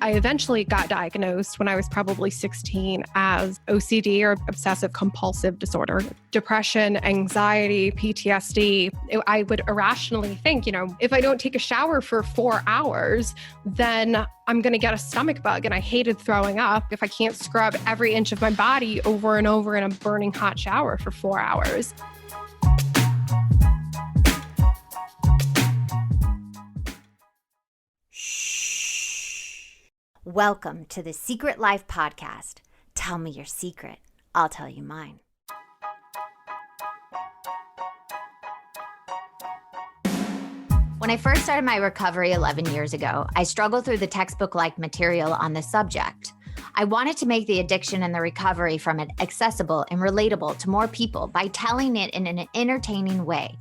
I eventually got diagnosed when I was probably 16 as OCD, or obsessive compulsive disorder. Depression, anxiety, PTSD. I would irrationally think, if I don't take a shower for 4 hours, then I'm going to get a stomach bug. And I hated throwing up if I can't scrub every inch of my body over and over in a burning hot shower for 4 hours. Welcome to the Secret Life Podcast. Tell me your secret. I'll tell you mine. When I first started my recovery 11 years ago, I struggled through the textbook-like material on this subject. I wanted to make the addiction and the recovery from it accessible and relatable to more people by telling it in an entertaining way.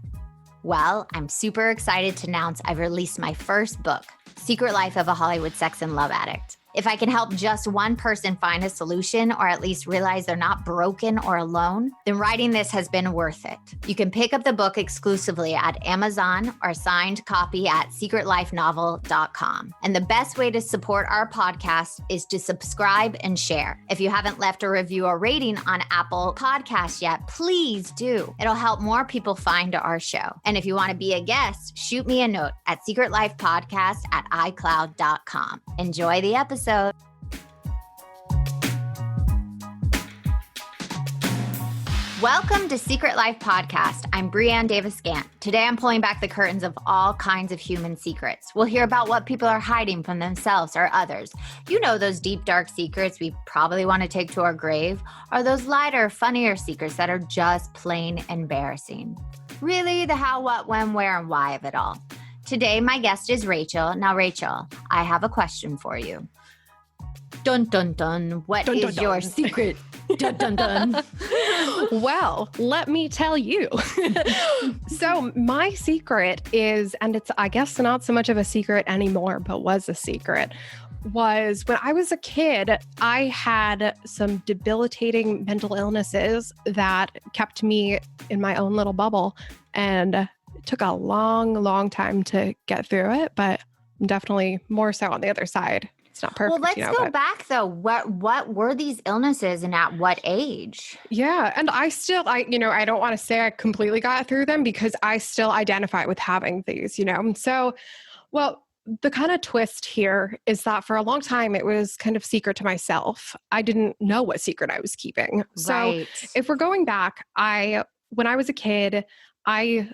Well, I'm super excited to announce I've released my first book, Secret Life of a Hollywood Sex and Love Addict. If I can help just one person find a solution, or at least realize they're not broken or alone, then writing this has been worth it. You can pick up the book exclusively at Amazon or signed copy at secretlifenovel.com. And the best way to support our podcast is to subscribe and share. If you haven't left a review or rating on Apple Podcasts yet, please do. It'll help more people find our show. And if you want to be a guest, shoot me a note at secretlifepodcast@icloud.com. Enjoy the episode. Welcome to Secret Life Podcast. I'm Brianne Davis-Gant. Today I'm pulling back the curtains of all kinds of human secrets. We'll hear about what people are hiding from themselves or others. You know, those deep, dark secrets we probably want to take to our grave, or those lighter, funnier secrets that are just plain embarrassing. Really, the how, what, when, where, and why of it all. Today, my guest is Rachel. Now, Rachel, I have a question for you. Dun, dun, dun. What is your secret? Dun, dun, dun. Well, let me tell you. So my secret is, and it's, I guess, not so much of a secret anymore, but was a secret, was when I was a kid, I had some debilitating mental illnesses that kept me in my own little bubble. And it took a long, long time to get through it, but definitely more so on the other side. It's not perfect. Well, let's go back though. What were these illnesses and at what age? Yeah. And I don't want to say I completely got through them because I still identify with having these, So, well, the kind of twist here is that for a long time, it was kind of secret to myself. I didn't know what secret I was keeping. So if we're going back, when I was a kid, I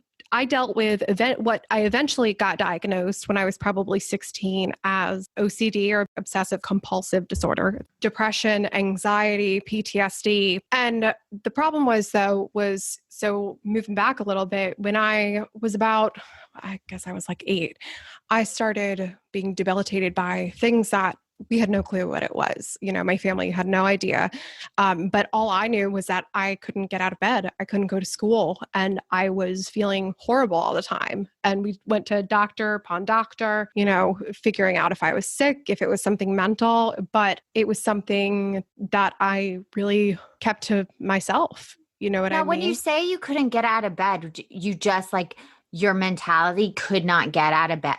dealt with what I eventually got diagnosed when I was probably 16 as OCD, or obsessive compulsive disorder, depression, anxiety, PTSD. And the problem was moving back a little bit, when I was about, I guess I was like 8, I started being debilitated by things that we had no clue what it was. My family had no idea. But all I knew was that I couldn't get out of bed. I couldn't go to school, and I was feeling horrible all the time. And we went to doctor upon doctor, figuring out if I was sick, if it was something mental, but it was something that I really kept to myself. You know what I mean? Now, when you say you couldn't get out of bed, you just your mentality could not get out of bed.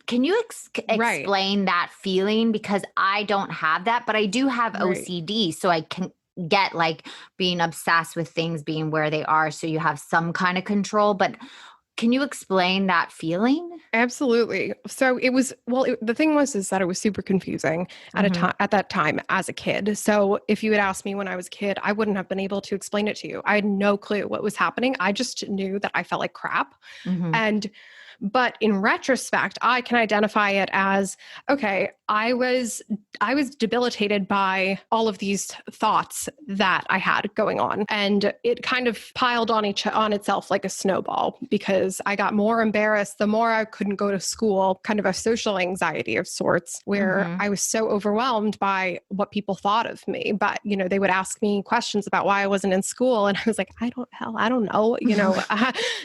Can you explain that feeling? Because I don't have that, but I do have OCD. So I can get being obsessed with things being where they are. So you have some kind of control, but can you explain that feeling? Absolutely. So it was, the thing was that it was super confusing at that time as a kid. So if you had asked me when I was a kid, I wouldn't have been able to explain it to you. I had no clue what was happening. I just knew that I felt like crap. But in retrospect, I can identify it as, okay, I was debilitated by all of these thoughts that I had going on. And it kind of piled on itself like a snowball, because I got more embarrassed the more I couldn't go to school, kind of a social anxiety of sorts, where I was so overwhelmed by what people thought of me. But, they would ask me questions about why I wasn't in school. And I was like, I don't know.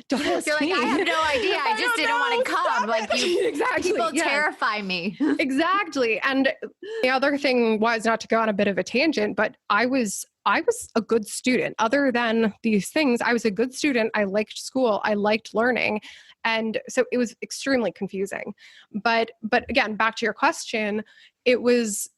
Don't ask You're me. I have no idea. I just didn't want to come. Exactly. People terrify me. Exactly. Exactly. And the other thing was, not to go on a bit of a tangent, but I was a good student. Other than these things, I was a good student. I liked school. I liked learning. And so it was extremely confusing. But again, back to your question, it was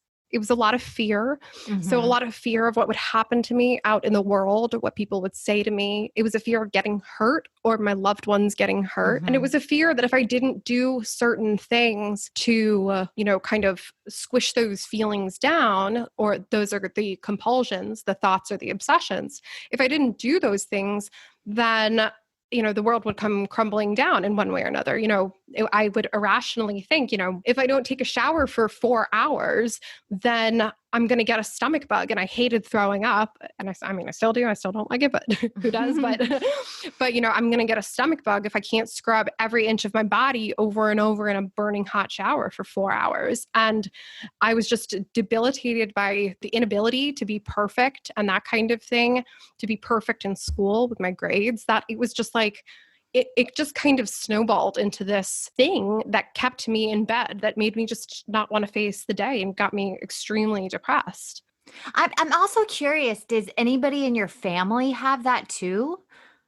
a lot of fear. So a Mm-hmm. lot of fear of what would happen to me out in the world, what people would say to me. It was a fear of getting hurt or my loved ones getting hurt. And it Mm-hmm. was a fear that if I didn't do certain things to, kind of squish those feelings down, or those are the compulsions, the thoughts or the obsessions. If I didn't do those things, then the world would come crumbling down in one way or another. I would irrationally think, if I don't take a shower for 4 hours, then I'm going to get a stomach bug. And I hated throwing up. And I still do. I still don't like it, but who does? But, I'm going to get a stomach bug if I can't scrub every inch of my body over and over in a burning hot shower for 4 hours. And I was just debilitated by the inability to be perfect and that kind of thing, to be perfect in school with my grades, that it was just like, it just kind of snowballed into this thing that kept me in bed, that made me just not want to face the day and got me extremely depressed. I'm also curious, does anybody in your family have that too?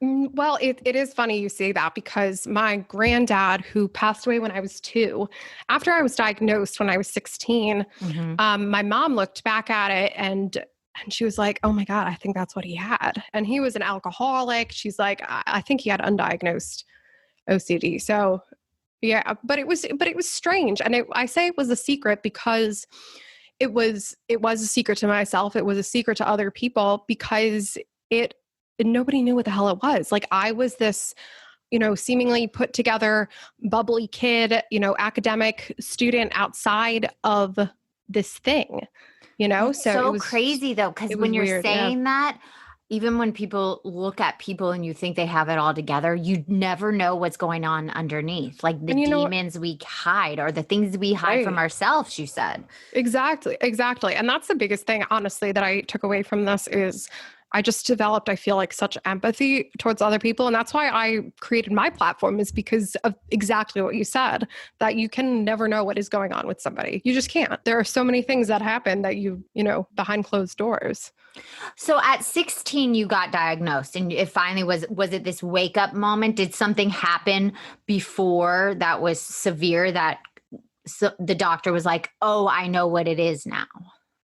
Well, it is funny you say that, because my granddad, who passed away when I was 2, after I was diagnosed when I was 16, Mm-hmm. my mom looked back at it and she was like, "Oh my God, I think that's what he had." And he was an alcoholic. She's like, I think he had undiagnosed OCD. So yeah, but it was strange. And I say it was a secret because it was a secret to myself. It was a secret to other people because it nobody knew what the hell it was. Like, I was this, seemingly put together, bubbly kid, academic student outside of this thing, That's so so crazy though, because it when was you're weird. Yeah. saying that, even when people look at people and you think they have it all together, you never know what's going on underneath. Like the And demons we hide or the things we hide from right. ourselves, you said. Exactly. Exactly. And that's the biggest thing, honestly, that I took away from this is I just developed, I feel like, such empathy towards other people. And that's why I created my platform, is because of exactly what you said, that you can never know what is going on with somebody. You just can't. There are so many things that happen that behind closed doors. So at 16, you got diagnosed and it finally was it this wake up moment? Did something happen before that was severe that the doctor was like, oh, I know what it is now?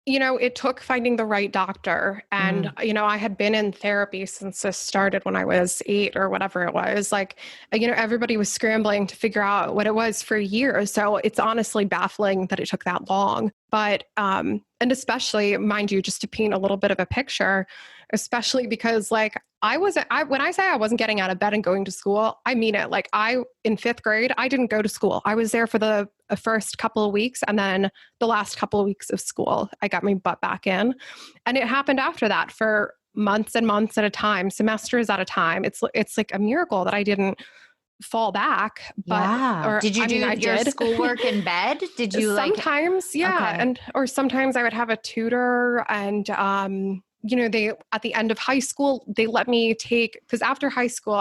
It took finding the right doctor. And, Mm. I had been in therapy since this started when I was 8 or whatever it was. Like, everybody was scrambling to figure out what it was for years. So it's honestly baffling that it took that long. But, and especially, mind you, just to paint a little bit of a picture, especially because like when I say I wasn't getting out of bed and going to school, I mean it. Like, in 5th grade, I didn't go to school. I was there for the first couple of weeks, and then the last couple of weeks of school, I got my butt back in. And it happened after that for months and months at a time, semesters at a time. It's like a miracle that I didn't fall back, Yeah. Did you do I your did. schoolwork in bed? Did you Sometimes, yeah. okay. Or sometimes I would have a tutor, and, they, at the end of high school, they let me take, because after high school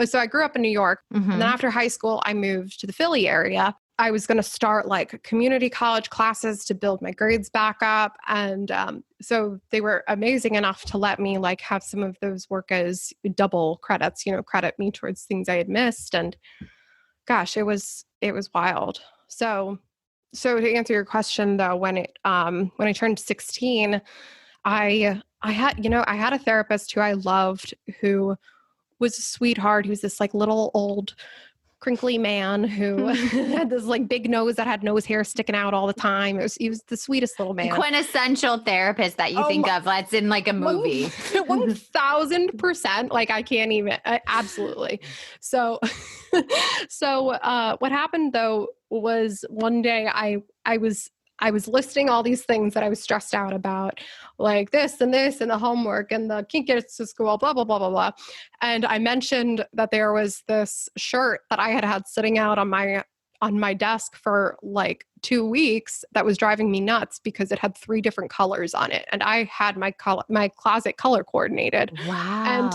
so I grew up in New York, and then Mm-hmm. after high school, I moved to the Philly area. I was going to start like community college classes to build my grades back up. And so they were amazing enough to let me like have some of those work as double credits, credit me towards things I had missed. And gosh, it was wild. So to answer your question though, when I turned 16, I had a therapist who I loved, who was a sweetheart. He was this like little old crinkly man who had this like big nose that had nose hair sticking out all the time. He was the sweetest little man. Quintessential therapist that you think of that's in like a movie. 1000%. Like, I can't even, absolutely. So, what happened though was one day I was listing all these things that I was stressed out about, like this and the homework and the can't get to school, blah, blah, blah, blah, blah. And I mentioned that there was this shirt that I had sitting out on my desk for like 2 weeks that was driving me nuts because it had 3 different colors on it. And I had my closet color coordinated. And, Wow.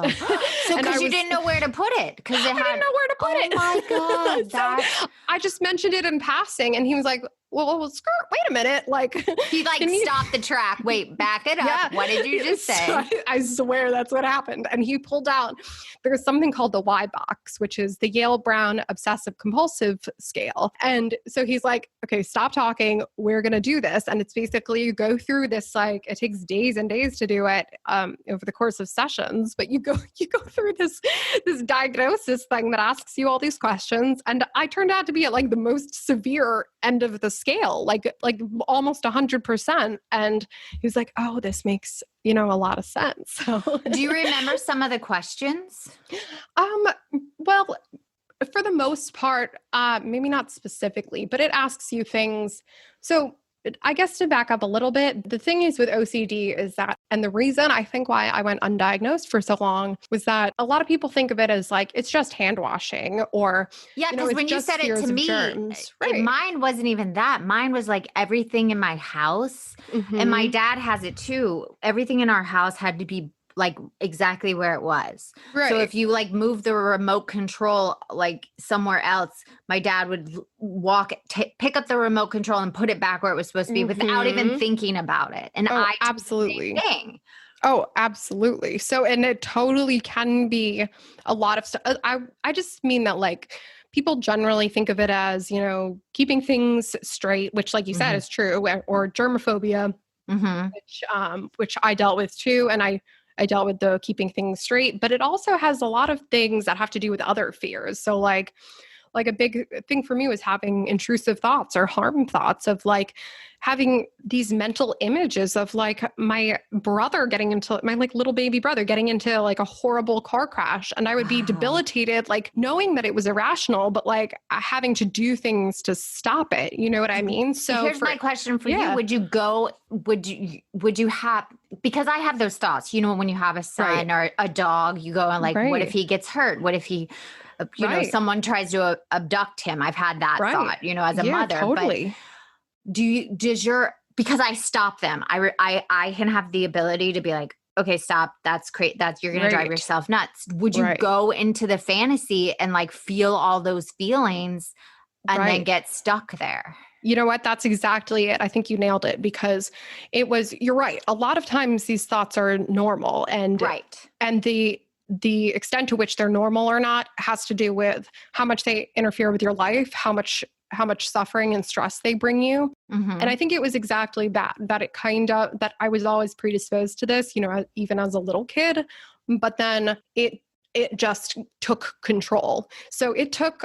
So and because you didn't know where to put it because it I didn't know where to put it. Oh my God. So I just mentioned it in passing and he was like, well, skirt, wait a minute. Like he like stopped the track. Wait, back it up. Yeah. What did you just say? So I swear that's what happened. And he pulled out, there's something called the Y box, which is the Yale Brown Obsessive Compulsive Scale. And so he's like, okay, stop talking. We're going to do this. And it's basically you go through this, like it takes days and days to do it over the course of sessions, but you go through this diagnosis thing that asks you all these questions. And I turned out to be at like the most severe end of the scale, like almost 100%. And he was like, oh, this makes, a lot of sense. So do you remember some of the questions? Well, for the most part, maybe not specifically, but it asks you things. So I guess to back up a little bit, the thing is with OCD is that, and the reason I think why I went undiagnosed for so long was that a lot of people think of it as like, it's just hand washing or, because when you said it to me, right. Mine wasn't even that. Mine was like everything in my house and my dad has it too. Everything in our house had to be like exactly where it was. Right. So if you like move the remote control like somewhere else, my dad would pick up the remote control and put it back where it was supposed to be without even thinking about it. And I absolutely. did the same thing. Oh, absolutely. So, and it totally can be a lot of stuff. I just mean that like people generally think of it as, keeping things straight, which like you said is true, or germophobia, which I dealt with too. And I dealt with the keeping things straight, but it also has a lot of things that have to do with other fears. So like a big thing for me was having intrusive thoughts or harm thoughts of like having these mental images of like my brother my like little baby brother getting into like a horrible car crash. And I would be debilitated, like knowing that it was irrational, but like having to do things to stop it. You know what I mean? So here's my question for you. Would you have, because I have those thoughts, when you have a son or a dog, you go and like, what if he gets hurt? What if he, someone tries to abduct him? I've had that thought, as a mother. Totally. But because I stop them, I can have the ability to be like, okay, stop. That's great. You're going to drive yourself nuts. Would you go into the fantasy and like feel all those feelings and then get stuck there? You know what? That's exactly it. I think you nailed it because you're right. A lot of times these thoughts are normal and the extent to which they're normal or not has to do with how much they interfere with your life, how much suffering and stress they bring you. And I think it was exactly that that I was always predisposed to this, even as a little kid, but then it just took control. So it took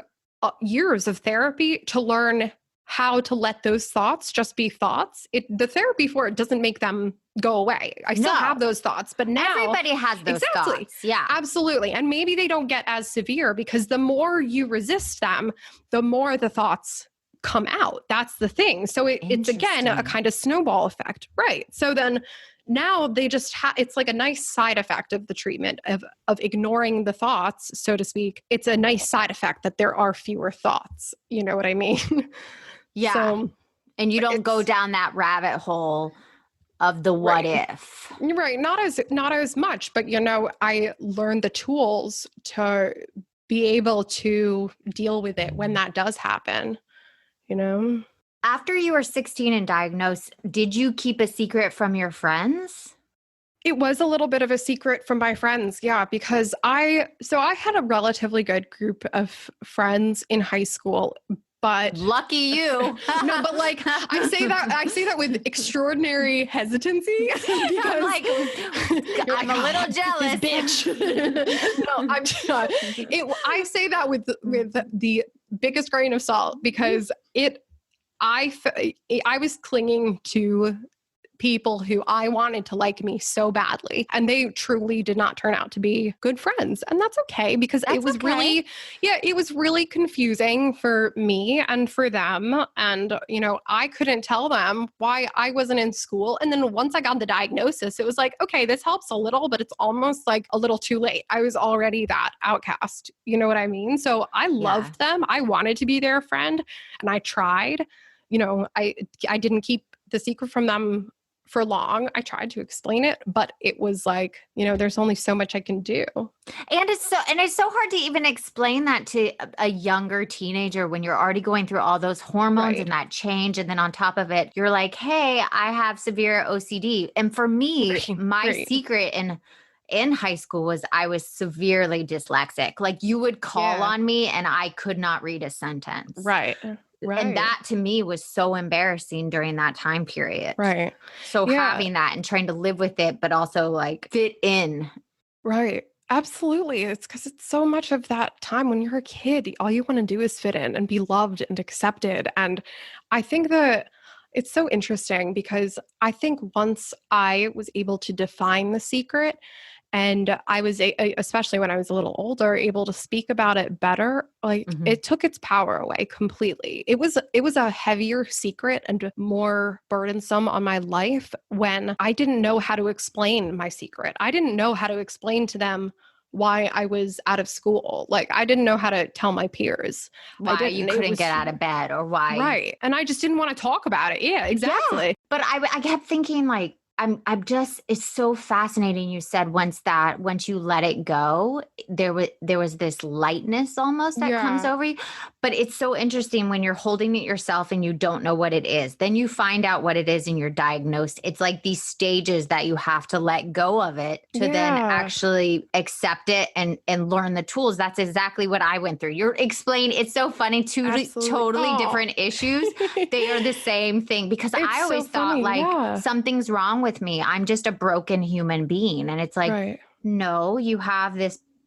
years of therapy to learn how to let those thoughts just be thoughts. The therapy for it doesn't make them go away. I still have those thoughts, but now everybody has those thoughts. Yeah, absolutely. And maybe they don't get as severe because the more you resist them, the more the thoughts come out. That's the thing. So it's again, a kind of snowball effect. Right. So then now they just it's like a nice side effect of the treatment of ignoring the thoughts, so to speak. It's a nice side effect that there are fewer thoughts. You know what I mean? Yeah. So, and you don't go down that rabbit hole of the what if. Right. Not as much, but I learned the tools to be able to deal with it when that does happen, After you were 16 and diagnosed, did you keep a secret from your friends? It was a little bit of a secret from my friends. Yeah. Because I had a relatively good group of friends in high school. But lucky you. No, but like I say that with extraordinary hesitancy because I'm a little jealous, bitch. No, I'm not. I say that with the biggest grain of salt because I was clinging to people who I wanted to like me so badly. And they truly did not turn out to be good friends. And that's okay because it was really confusing for me and for them. And, I couldn't tell them why I wasn't in school. And then once I got the diagnosis, it was like, okay, this helps a little, but it's almost like a little too late. I was already that outcast. You know what I mean? So I loved them. I wanted to be their friend and I tried. I didn't keep the secret from them for long. I tried to explain it, but it was like, there's only so much I can do. And it's so hard to even explain that to a younger teenager when you're already going through all those hormones and that change. And then on top of it, you're like, hey, I have severe OCD. And for me, my secret in high school was I was severely dyslexic. Like you would call on me and I could not read a sentence. Right. And that to me was so embarrassing during that time period. Right. So having that and trying to live with it, but also like fit in. Right. Absolutely. It's because it's so much of that time when you're a kid, all you want to do is fit in and be loved and accepted. And I think that it's so interesting because I think once I was able to define the secret, and I was, especially when I was a little older, able to speak about it better, like it took its power away completely. It was a heavier secret and more burdensome on my life when I didn't know how to explain my secret. I didn't know how to explain to them why I was out of school. Like I didn't know how to tell my peers. Why you couldn't get out of bed or why. Right. And I just didn't want to talk about it. Yeah, exactly. Yeah. But I kept thinking like, I'm just, it's so fascinating. You said once you let it go, there was this lightness almost that comes over you. But it's so interesting when you're holding it yourself and you don't know what it is. Then you find out what it is and you're diagnosed. It's like these stages that you have to let go of it to then actually accept it and learn the tools. That's exactly what I went through. You're explaining, it's so funny, two totally different issues. They are the same thing because I always thought like something's wrong with me. I'm just a broken human being. And it's like, no, you have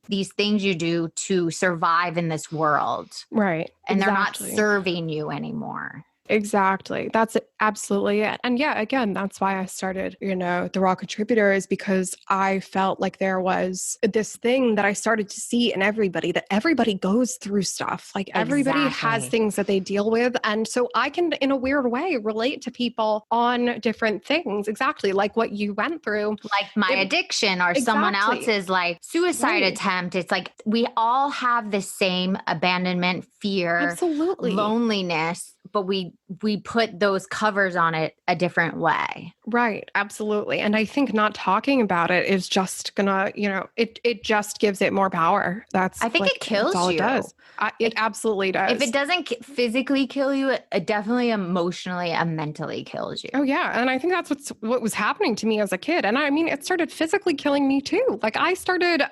these things you do to survive in this world. Right. And they're not serving you anymore. Exactly. That's absolutely it. And yeah, again, that's why I started, the Raw Contributor is because I felt like there was this thing that I started to see in everybody, that everybody goes through stuff. Like everybody has things that they deal with. And so I can, in a weird way, relate to people on different things. Exactly. Like what you went through. Like my addiction or someone else's like suicide attempt. It's like we all have the same abandonment, fear, loneliness, but we put those covers on it a different way. Right. Absolutely. And I think not talking about it is just gonna, it just gives it more power. I think it kills you. It does. It absolutely does. If it doesn't physically kill you, it definitely emotionally and mentally kills you. Oh yeah. And I think that's what was happening to me as a kid. And I mean, it started physically killing me too. Like I started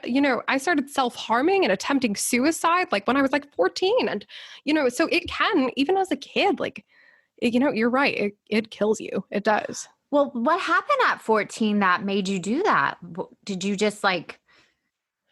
self-harming and attempting suicide, like when I was like 14. And, so it can, even as a kid, like, you're right. It kills you. It does. Well, what happened at 14 that made you do that? Did you just like...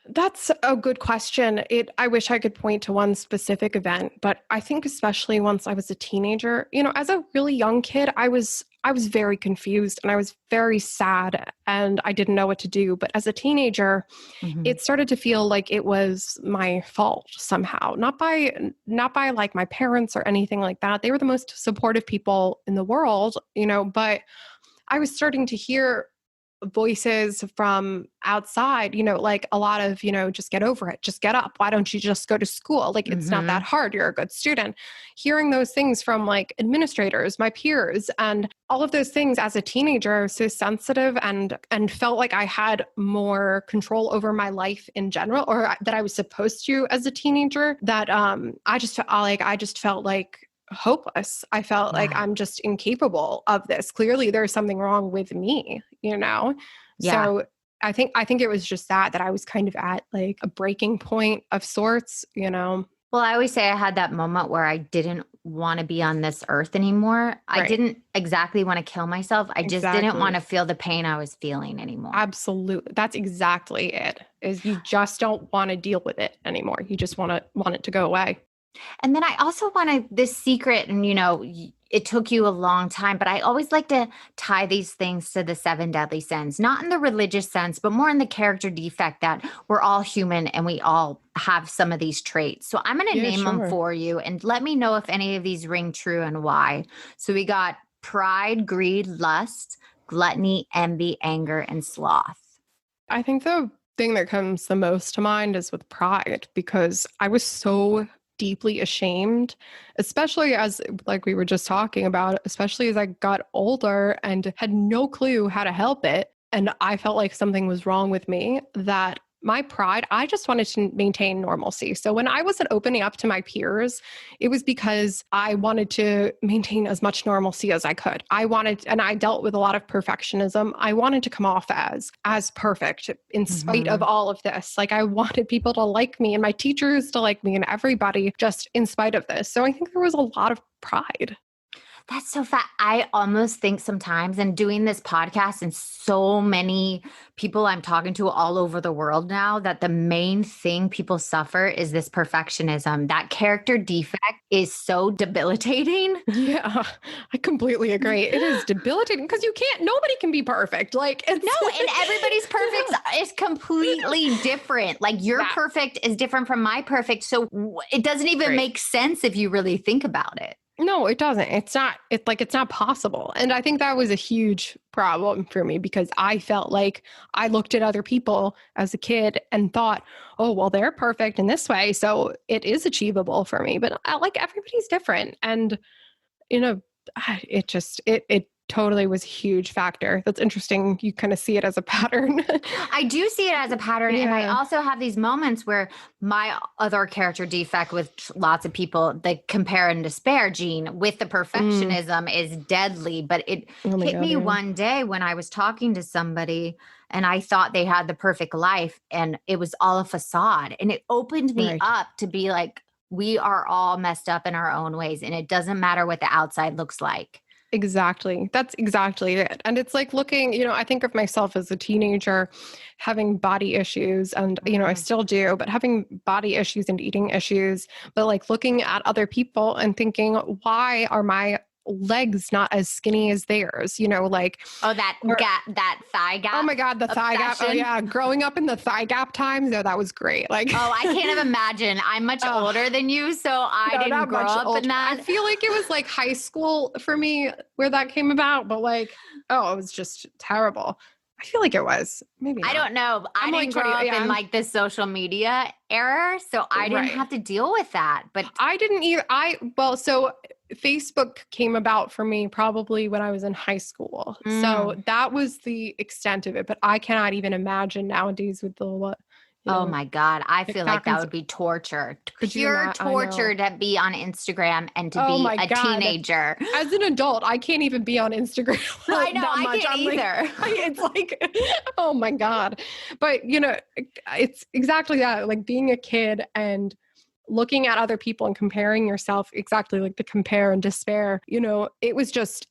That's a good question. I wish I could point to one specific event, but I think especially once I was a teenager, as a really young kid, I was very confused and I was very sad and I didn't know what to do. But as a teenager, it started to feel like it was my fault somehow, not by like my parents or anything like that. They were the most supportive people in the world, but I was starting to hear voices from outside, like a lot of, just get over it, just get up. Why don't you just go to school? Like, it's not that hard. You're a good student. Hearing those things from like administrators, my peers, and all of those things as a teenager, I was so sensitive and felt like I had more control over my life in general, or that I was supposed to as a teenager, that I just felt like hopeless. I felt like I'm just incapable of this. Clearly there's something wrong with me, So I think it was just that I was kind of at like a breaking point of sorts, Well, I always say I had that moment where I didn't want to be on this earth anymore. I didn't exactly want to kill myself. I just didn't want to feel the pain I was feeling anymore. Absolutely. That's exactly it. Is you just don't want to deal with it anymore. You just want it to go away. And then I also wanted this secret, and it took you a long time, but I always like to tie these things to the 7 deadly sins, not in the religious sense, but more in the character defect that we're all human and we all have some of these traits. So I'm going to name them for you and let me know if any of these ring true and why. So we got pride, greed, lust, gluttony, envy, anger, and sloth. I think the thing that comes the most to mind is with pride, because I was so deeply ashamed, especially as, like we were just talking about, especially as I got older and had no clue how to help it. And I felt like something was wrong with me, that my pride, I just wanted to maintain normalcy. So when I wasn't opening up to my peers, it was because I wanted to maintain as much normalcy as I could. And I dealt with a lot of perfectionism. I wanted to come off as perfect in spite of all of this. Like I wanted people to like me and my teachers to like me and everybody just in spite of this. So I think there was a lot of pride. That's so fat. I almost think sometimes, and doing this podcast and so many people I'm talking to all over the world now, that the main thing people suffer is this perfectionism. That character defect is so debilitating. Yeah, I completely agree. It is debilitating because nobody can be perfect. Like, No, and everybody's perfect is completely different. Like your perfect is different from my perfect. So it doesn't even make sense if you really think about it. No, it doesn't. It's not possible. And I think that was a huge problem for me because I felt like I looked at other people as a kid and thought, oh, well, they're perfect in this way. So it is achievable for me. But everybody's different. And, you know, it totally was a huge factor. That's interesting. You kind of see it as a pattern. I do see it as a pattern. And I also have these moments where my other character defect with lots of people, the compare and despair gene with the perfectionism is deadly. But it hit me one day when I was talking to somebody and I thought they had the perfect life and it was all a facade. And it opened me up to be like, we are all messed up in our own ways. And it doesn't matter what the outside looks like. Exactly. That's exactly it. And it's like looking, I think of myself as a teenager having body issues and, I still do, but having body issues and eating issues, but like looking at other people and thinking, why are my legs not as skinny as theirs? Like, that thigh gap. Oh my God, the thigh gap. Oh yeah. Growing up in the thigh gap times, that was great. Like, I can't even imagine. I'm much older than you, so I didn't grow up in that. I feel like it was like high school for me where that came about, but like, it was just terrible. I feel like it was. Maybe not. I don't know. I didn't grow up in like the social media era, so I didn't have to deal with that. But I didn't either. So Facebook came about for me probably when I was in high school. So that was the extent of it. But I cannot even imagine nowadays with the oh my God. I feel like that would be torture. Pure torture to be on Instagram and to be a teenager. As an adult, I can't even be on Instagram. I know, I can't either. It's like, oh my God. But, it's exactly that, like being a kid and looking at other people and comparing yourself, exactly like the compare and despair, it was just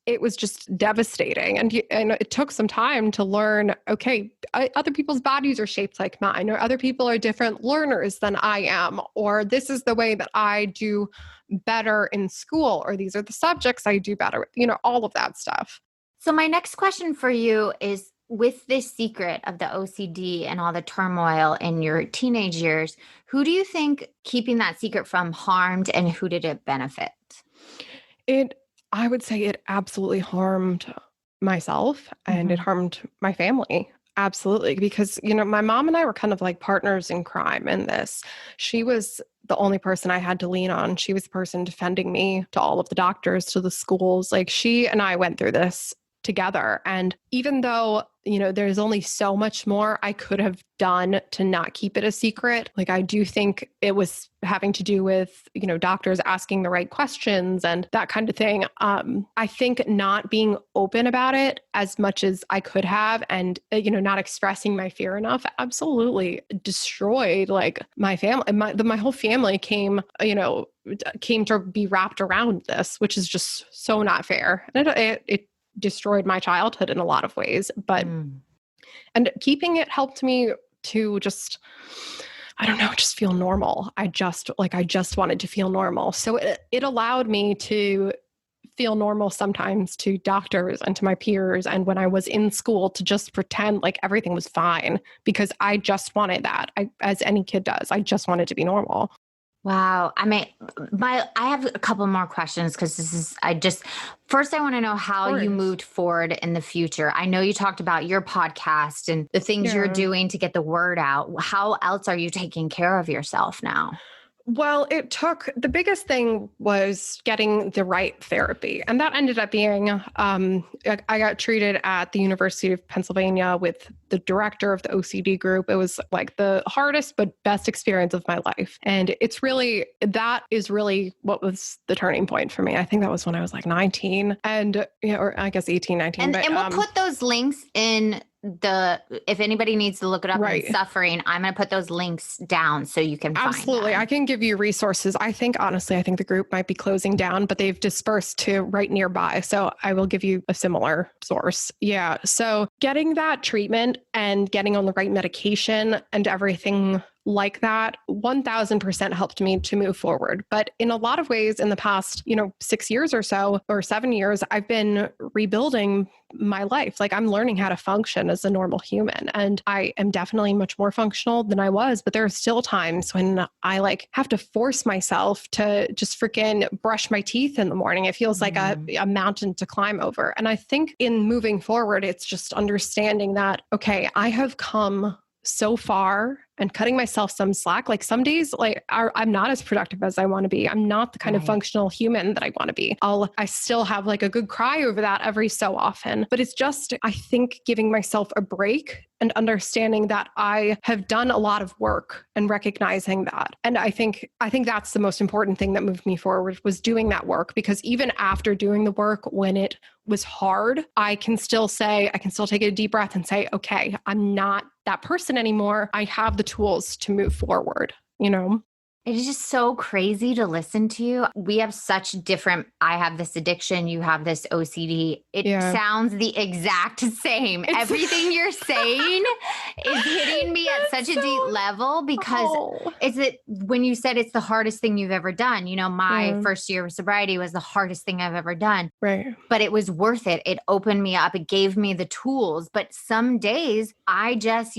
devastating. And it took some time to learn, okay, other people's bodies are shaped like mine, or other people are different learners than I am, or this is the way that I do better in school, or these are the subjects I do better with, all of that stuff. So my next question for you is, with this secret of the OCD and all the turmoil in your teenage years, who do you think keeping that secret from harmed and who did it benefit? I would say it absolutely harmed myself and it harmed my family. Absolutely. Because, my mom and I were kind of like partners in crime in this. She was the only person I had to lean on. She was the person defending me to all of the doctors, to the schools. Like she and I went through this together. And even though, there's only so much more I could have done to not keep it a secret, like I do think it was having to do with, doctors asking the right questions and that kind of thing. I think not being open about it as much as I could have and, not expressing my fear enough absolutely destroyed like my family. My whole family came to be wrapped around this, which is just so not fair. And it destroyed my childhood in a lot of ways, but and keeping it helped me to just, I don't know, just feel normal. I just wanted to feel normal. So it allowed me to feel normal sometimes to doctors and to my peers. And when I was in school, to just pretend like everything was fine because I just wanted that. As any kid does, I just wanted to be normal. Wow. I mean, I have a couple more questions because first I want to know how you moved forward in the future. I know you talked about your podcast and the things you're doing to get the word out. How else are you taking care of yourself now? Well, the biggest thing was getting the right therapy. And that ended up being, I got treated at the University of Pennsylvania with the director of the OCD group. It was like the hardest but best experience of my life. And that is really what was the turning point for me. I think that was when I was like 19 and, or I guess 18, 19. And, but, and we'll put those links in if anybody needs to look it up right. in Suffering, I'm going to put those links down so you can Absolutely. find them. I can give you resources. Honestly, I think the group might be closing down, but they've dispersed to right nearby. So I will give you a similar source. Yeah. So getting that treatment and getting on the right medication and everything like that 1000% helped me to move forward. But in a lot of ways in the past, 6 years or so, or 7 years, I've been rebuilding my life. Like I'm learning how to function as a normal human. And I am definitely much more functional than I was, but there are still times when I have to force myself to just freaking brush my teeth in the morning. It feels like a mountain to climb over. And I think in moving forward, it's just understanding that, okay, I have come so far and cutting myself some slack. Like some days, I'm not as productive as I want to be. I'm not the kind of functional human that I want to be. I still have a good cry over that every so often, but it's just, I think giving myself a break and understanding that I have done a lot of work and recognizing that. And I think that's the most important thing that moved me forward was doing that work, because even after doing the work, when it was hard, I can still take a deep breath and say, okay, I'm not that person anymore. I have the tools to move forward, It is just so crazy to listen to you. We have I have this addiction, you have this OCD. It sounds the exact same. Everything you're saying is hitting me at such a deep level because when you said it's the hardest thing you've ever done, my first year of sobriety was the hardest thing I've ever done. Right. But it was worth it. It opened me up. It gave me the tools. But some days I just,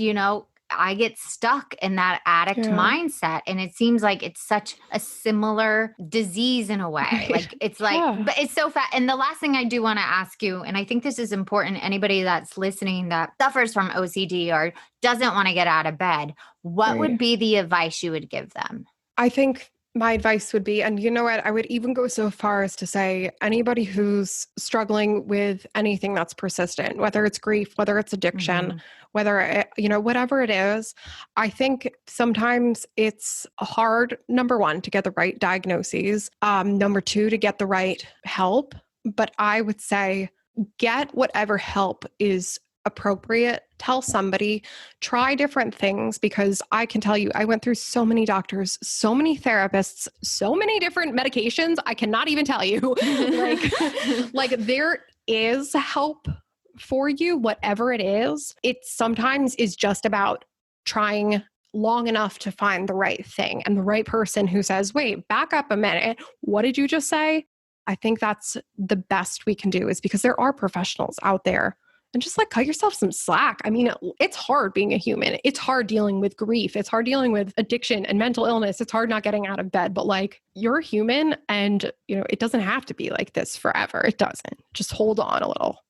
I get stuck in that addict mindset. And it seems like it's such a similar disease in a way. Right. But it's so fast. And the last thing I do want to ask you, and I think this is important, anybody that's listening that suffers from OCD or doesn't want to get out of bed, what would be the advice you would give them? I think my advice would be, and you know what, I would even go so far as to say anybody who's struggling with anything that's persistent, whether it's grief, whether it's addiction, whether, whatever it is, I think sometimes it's hard, number one, to get the right diagnoses, number two, to get the right help. But I would say get whatever help is appropriate. Tell somebody, try different things, because I can tell you, I went through so many doctors, so many therapists, so many different medications. I cannot even tell you. There is help for you, whatever it is. It sometimes is just about trying long enough to find the right thing and the right person who says, wait, back up a minute. What did you just say? I think that's the best we can do, is because there are professionals out there. And just cut yourself some slack. I mean, it's hard being a human. It's hard dealing with grief. It's hard dealing with addiction and mental illness. It's hard not getting out of bed, but you're human, and it doesn't have to be like this forever. It doesn't. Just hold on a little.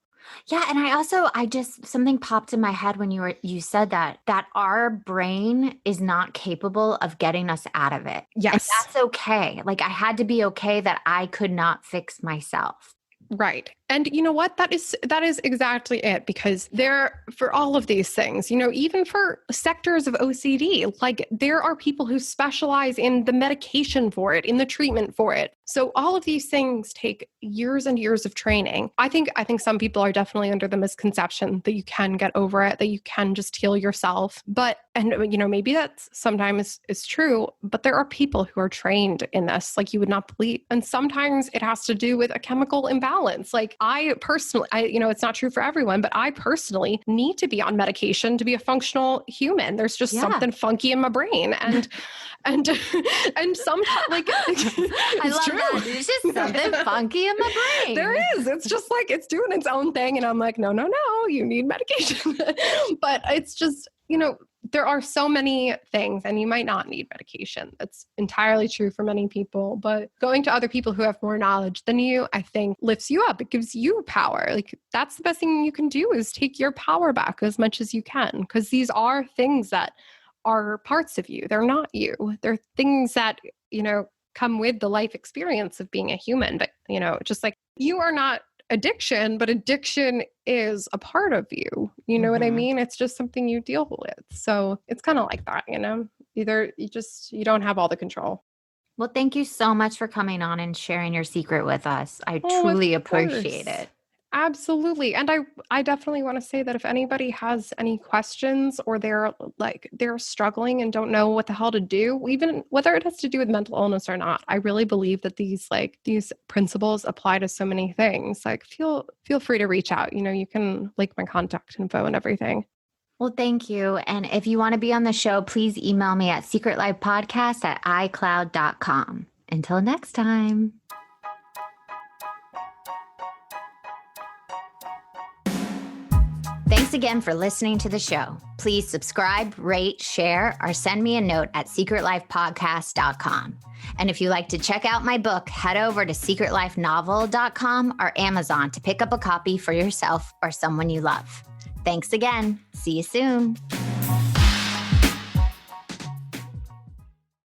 Yeah. And something popped in my head when you said that our brain is not capable of getting us out of it. Yes. And that's okay. I had to be okay that I could not fix myself. Right. And you know what? That is exactly it, because for all of these things, even for sectors of OCD, there are people who specialize in the medication for it, in the treatment for it. So all of these things take years and years of training. I think some people are definitely under the misconception that you can get over it, that you can just heal yourself. But, maybe that sometimes is true, but there are people who are trained in this, you would not believe. And sometimes it has to do with a chemical imbalance. I personally, it's not true for everyone, but I personally need to be on medication to be a functional human. There's just something funky in my brain. And sometimes I love true. that. There's just something funky in my brain. There is. It's just it's doing its own thing. And I'm no, you need medication. But it's just, there are so many things, and you might not need medication. That's entirely true for many people, but going to other people who have more knowledge than you, I think, lifts you up. It gives you power. That's the best thing you can do, is take your power back as much as you can, because these are things that are parts of you. They're not you. They're things that come with the life experience of being a human. But, just like you are not addiction, but addiction is a part of you. You know what I mean? It's just something you deal with. So it's kind of like that, either you don't have all the control. Well, thank you so much for coming on and sharing your secret with us. I truly appreciate it. Absolutely. And I definitely want to say that if anybody has any questions or they're struggling and don't know what the hell to do, even whether it has to do with mental illness or not, I really believe that these principles apply to so many things. Like feel free to reach out. You can link my contact info and everything. Well, thank you. And if you want to be on the show, please email me at secretlifepodcast@icloud.com. Until next time. Thanks again for listening to the show. Please subscribe, rate, share, or send me a note at secretlifepodcast.com. And if you like to check out my book, head over to secretlifenovel.com or Amazon to pick up a copy for yourself or someone you love. Thanks again. See you soon.